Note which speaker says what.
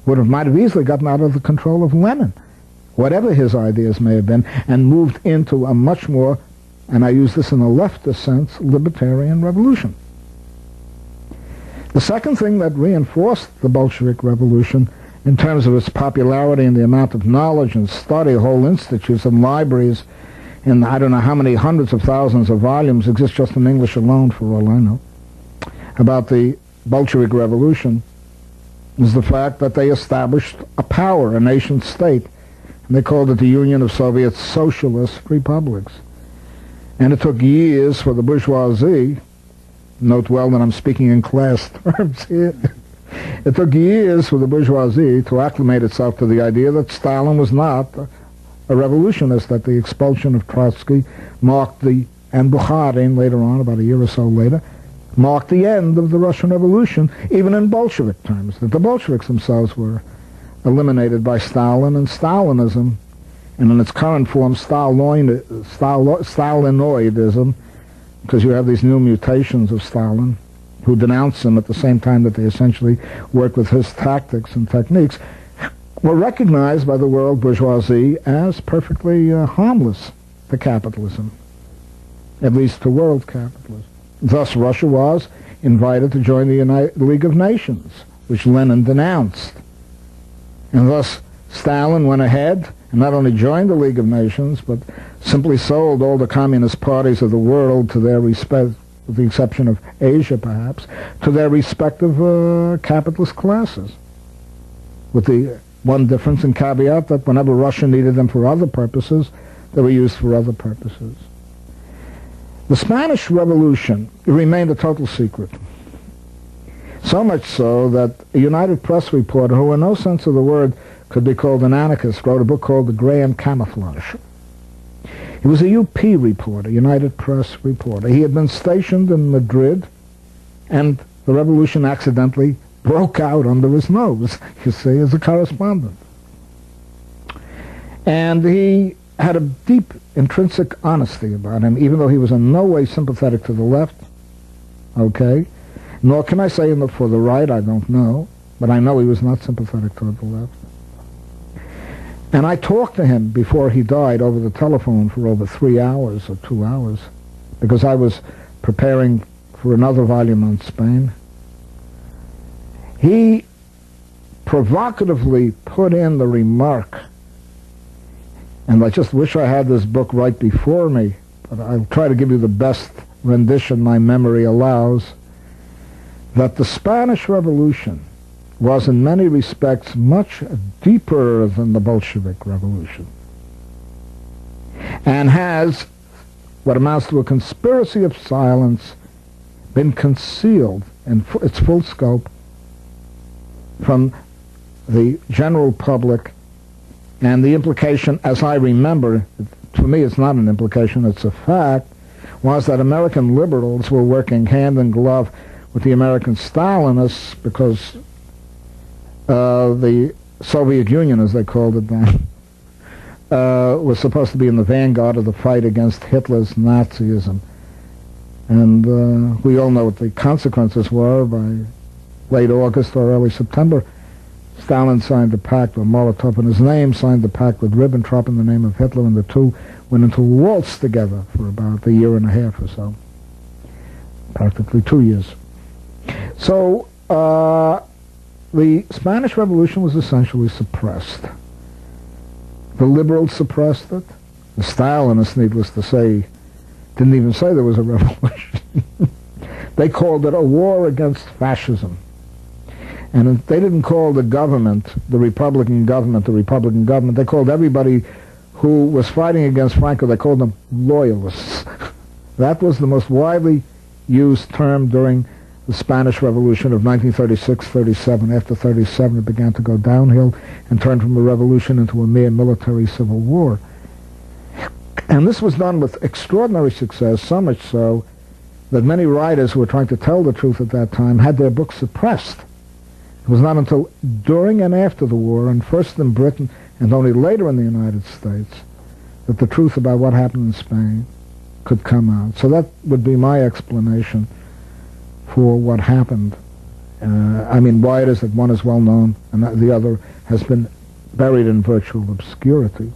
Speaker 1: might have easily gotten out of the control of Lenin, whatever his ideas may have been, and moved into a much more, and I use this in a leftist sense, libertarian revolution. The second thing that reinforced the Bolshevik Revolution in terms of its popularity and the amount of knowledge and study, whole institutes and libraries, and I don't know how many hundreds of thousands of volumes exist just in English alone, for all I know, about the Bolshevik Revolution, is the fact that they established a power, a nation state, and they called it the Union of Soviet Socialist Republics. And it took years for the bourgeoisie, note well that I'm speaking in class terms here, it took years for the bourgeoisie to acclimate itself to the idea that Stalin was not a revolutionist, that the expulsion of Trotsky marked and Bukharin later on, about a year or so later, marked the end of the Russian Revolution, even in Bolshevik terms, that the Bolsheviks themselves were eliminated by Stalin, and Stalinism, and in its current form, Stalinoidism, because you have these new mutations of Stalin, who denounce him at the same time that they essentially work with his tactics and techniques, were recognized by the world bourgeoisie as perfectly harmless to capitalism, at least to world capitalism. Thus, Russia was invited to join the League of Nations, which Lenin denounced. And thus, Stalin went ahead and not only joined the League of Nations, but simply sold all the communist parties of the world to their respect, with the exception of Asia perhaps, to their respective capitalist classes, with the one difference and caveat that whenever Russia needed them for other purposes, they were used for other purposes. The Spanish Revolution remained a total secret. So much so that a United Press reporter, who in no sense of the word could be called an anarchist, wrote a book called The Graham Camouflage. He was a UP reporter, United Press reporter. He had been stationed in Madrid, and the revolution accidentally broke out under his nose, you see, as a correspondent. And he had a deep intrinsic honesty about him, even though he was in no way sympathetic to the left, okay? Nor can I say for the right, I don't know, but I know he was not sympathetic toward the left. And I talked to him before he died over the telephone for over 3 hours or 2 hours, because I was preparing for another volume on Spain. He provocatively put in the remark, and I just wish I had this book right before me, but I'll try to give you the best rendition my memory allows, that the Spanish Revolution was in many respects much deeper than the Bolshevik Revolution, and has, what amounts to a conspiracy of silence, been concealed in its full scope from the general public. And the implication, as I remember, to me it's not an implication, it's a fact, was that American liberals were working hand in glove with the American Stalinists, because the Soviet Union, as they called it then, was supposed to be in the vanguard of the fight against Hitler's Nazism. And we all know what the consequences were. By late August or early September, Stalin signed a pact, or Molotov in his name signed the pact with Ribbentrop in the name of Hitler, and the two went into a waltz together for about a year and a half or so, practically 2 years. So the Spanish Revolution was essentially suppressed. The liberals suppressed it. The Stalinists, needless to say, didn't even say there was a revolution. They called it a war against fascism. And they didn't call the government, the Republican government, They called everybody who was fighting against Franco, they called them loyalists. That was the most widely used term during the Spanish Revolution of 1936-37. After 37, it began to go downhill and turned from a revolution into a mere military civil war. And this was done with extraordinary success, so much so that many writers who were trying to tell the truth at that time had their books suppressed. It was not until during and after the war, and first in Britain and only later in the United States, that the truth about what happened in Spain could come out. So that would be my explanation for what happened I mean, why it is that one is well known and that the other has been buried in virtual obscurity.